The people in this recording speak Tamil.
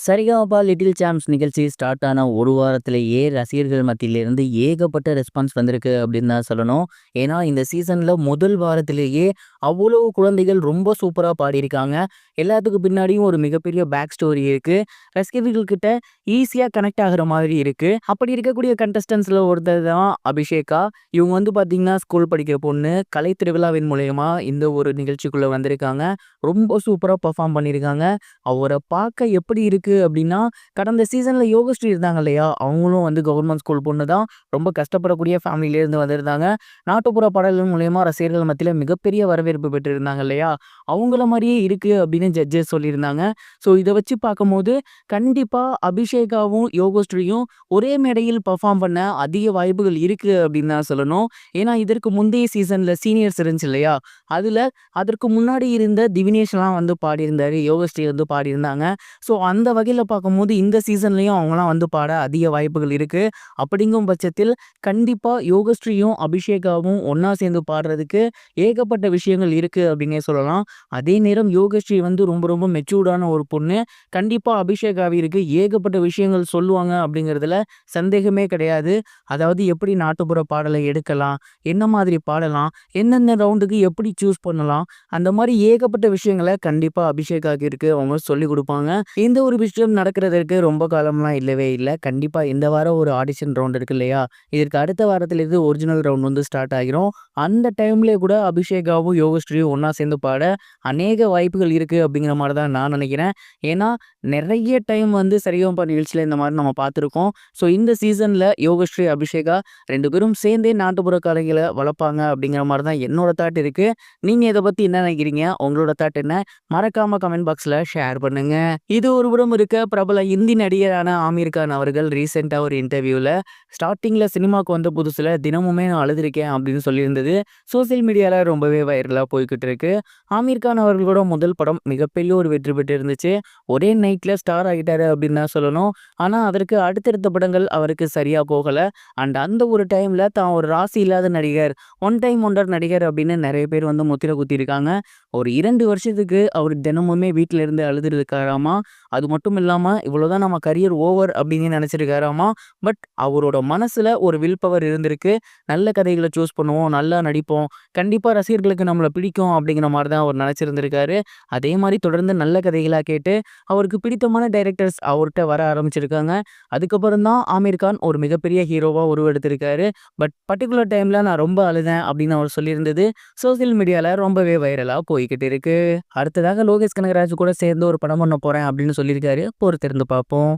சரிகமபா லிட்டில் சாம்ப்ஸ் நிகழ்ச்சி ஸ்டார்ட் ஆன ஒரு வாரத்திலேயே ரசிகர்கள் மத்தியிலிருந்து ஏகப்பட்ட ரெஸ்பான்ஸ் வந்திருக்கு அப்படின்னு தான் சொல்லணும். ஏன்னா இந்த சீசன்ல முதல் வாரத்திலேயே அவ்வளவு குழந்தைகள் ரொம்ப சூப்பரா பாடியிருக்காங்க. எல்லாத்துக்கு பின்னாடியும் ஒரு மிகப்பெரிய பேக் ஸ்டோரி இருக்கு. ரசிகர்கள் கிட்ட ஈஸியா கனெக்ட் ஆகுற மாதிரி இருக்கு. அப்படி இருக்கக்கூடிய கண்டஸ்டன்ஸ்ல ஒருத்தர் தான் அபிஷேகா. இவங்க வந்து பாத்தீங்கன்னா ஸ்கூல் படிக்கிற பொண்ணு. கலை திருவிழாவின் மூலயமா இந்த ஒரு நிகழ்ச்சிக்குள்ள வந்திருக்காங்க. ரொம்ப சூப்பரா பெர்ஃபார்ம் பண்ணியிருக்காங்க. அவர பார்க்க எப்படி இருக்கு அப்படின்னா, கடந்த சீசன்ல யோகஸ்ரீ இருந்தாங்க இல்லையா? அவங்களும் வந்து கவர்மெண்ட் ஸ்கூல் பொண்ணு தான். ரொம்ப கஷ்டப்படக்கூடிய ஃபேமிலிலேருந்து வந்திருந்தாங்க. நாட்டுப்புற பாடல்கள் மூலியமா ரசிகர்கள் மத்தியில மிகப்பெரிய வரவேற்பு பெற்றிருந்தாங்க இல்லையா? அவங்கள மாரியே இருக்கு அப்படின்னு ஜட்ஜஸ் சொல்லியிருந்தாங்க. ஸோ இத வச்சு பார்க்கும்போது, கண்டிப்பா அபிஷேகாவும், யோகஸ்ரீயும் ஒரே மேடையில் பெர்ஃபார்ம் பண்ண அதிக வாய்ப்புகள் இருக்கு அப்படின்னு தான் சொல்லணும். ஏன்னா இதற்கு முந்தைய சீசன்ல சீனியர்ஸ் இருந்துச்சு இல்லையா? அதுல அதற்கு முன்னாடி இருந்த திவினேஷ்லாம் வந்து பாடியிருந்தாரு. யோகஸ்ரீ வந்து பாடியிருந்தாங்க. ஸோ அந்த வகையில பார்க்கும்போது இந்த சீசன்லயும் அவங்கலாம் வந்து பாட அதிக வாய்ப்புகள் இருக்கு. அப்படிங்கும் பட்சத்தில் கண்டிப்பா யோகஸ்ரீயும், அபிஷேகாவும் ஒண்ணா சேர்ந்து பாடுறதுக்கு ஏகப்பட்ட விஷயங்கள் இருக்கு அப்படின்னே சொல்லலாம். அதே நேரம் யோகஸ்ரீ வந்து ரொம்ப ரொம்ப மெச்சூர்டான ஒரு பொண்ணு. கண்டிப்பா அபிஷேகாவிற்கு ஏகப்பட்ட விஷயங்கள் சொல்லுவாங்க அப்படிங்கிறதுல சந்தேகமே கிடையாது. அதாவது எப்படி நாட்டுப்புற பாடலை எடுக்கலாம், என்ன மாதிரி பாடலாம், எந்தெந்த ரவுண்டுக்கு எப்படி சூஸ் பண்ணலாம், அந்த மாரி ஏகப்பட்ட விஷயங்கள கண்டிப்பா அபிஷேகாக்கு இருக்கு. அவங்க சொல்லிக் குடுப்பாங்க. இந்த ஒரு விஷயம் நடக்கிறதற்கு ரொம்ப காலம்லாம் இல்லவே இல்ல. கண்டிப்பா இந்த வாரம் ஒரு ஆடிஷன் ரவுண்ட் இருக்கு இல்லையா? இதற்கு அடுத்த வாரத்திலிருந்து ஒரிஜினல் ரவுண்ட் வந்து ஸ்டார்ட் ஆகிரும். அந்த டைம்லயே கூட அபிஷேகாவும், யோகஸ்ரீயும் ஒண்ணா சேர்ந்து பாட அநேக வாய்ப்புகள் இருக்கு அப்படிங்கிற மாரி தான் நான் நினைக்கிறேன். ஏன்னா, நெறைய டைம் வந்து சரிகமபா நிகழ்ச்சியில இந்த மாரி நம்ம பார்த்துருக்கோம். ஸோ இந்த சீசன்ல யோகஸ்ரீ, அபிஷேகா 2 பேரும் சேர்ந்தே நாட்டுப்புற கலைகள வளர்ப்பாங்க அப்படிங்கிற மாரி தான் என்னோட தாட் இருக்கு. நீங்க இத பத்தி என்ன நினைக்கிறீங்க? உங்களோட தாட் என்ன? மறக்காம கமெண்ட் பாக்ஸ்ல ஷேர் பண்ணுங்க. இது ஒருபுறம் இருக்க, பிரபல இந்தி நடிகரான ஆமீர் கான் அவர்கள் ரீசென்ட்டா ஒரு இன்டர்வியூல ஸ்டார்ட்டிங்ல சினிமாக்கு வந்த புதுசுல தினமுமே நான் அழுதுருக்கேன் அப்படின்னு சொல்லியிருந்தது சோசியல் மீடியால ரொம்பவே வைரலா போய்க்கிட்டு இருக்கு. ஆமீர் கான் அவர்களோட முதல் படம் மிகப்பெரிய ஒரு வெற்றி பெற்று இருந்துச்சு. ஒரே நைட்ல ஸ்டார் ஆகிட்டாரு அப்படின்னு தான் சொல்லணும். ஆனா அதற்கு அடுத்தடுத்த படங்கள் அவருக்கு சரியா போகல. அண்ட் அந்த ஒரு டைம்ல தான் ஒரு ராசி இல்லாத நடிகர், ஒன் டைம் ஒண்டர் நடிகர் அப்படின்னு நெறைய பேர் வந்து முத்திரை குத்திருக்காங்க. ஒரு 2 வருஷத்துக்கு அவர் தினமுமே வீட்ல இருந்து அழுதுட்டு இருக்காராமா. அது மட்டும் இல்லாம இவ்வளோதான் நம்ம கரியர் ஓவர் அப்படின்னு நினைச்சிருக்காராமா. பட் அவரோட மனசுல ஒரு வில் பவர் இருந்திருக்கு. நல்ல கதைகள சூஸ் பண்ணுவோம், நல்லா நடிப்போம், கண்டிப்பா ரசிகர்களுக்கு நம்மள பிடிக்கும் அப்படிங்கிற மாரி தான் அவர் நினைச்சிருந்திருக்காரு. அதே மாரி தொடர்ந்து நல்ல கதைகளா கேட்டு அவருக்கு பிடித்தமான டைரக்டர்ஸ் அவர்ட்ட வர ஆரம்பிச்சிருக்காங்க. அதுக்கப்புறம் தான் ஆமீர் கான் ஒரு மிகப்பெரிய ஹீரோவா உருவெடுத்திருக்காரு. பட் பர்ட்டிகுலர் டைம்ல நான் ரொம்ப அழுதேன் அப்படின்னு அவர் சொல்லியிருந்தது சோசியல் மீடியால ரொம்பவே வைரலா போய்க்கிட்டு இருக்கு. அடுத்ததாக லோகேஷ் கனகராஜ் கூட சேர்ந்து ஒரு படம் பண்ண போறேன் அப்படின்னு சொல்லியிருக்காரு. பொறுத்திருந்து பார்ப்போம்.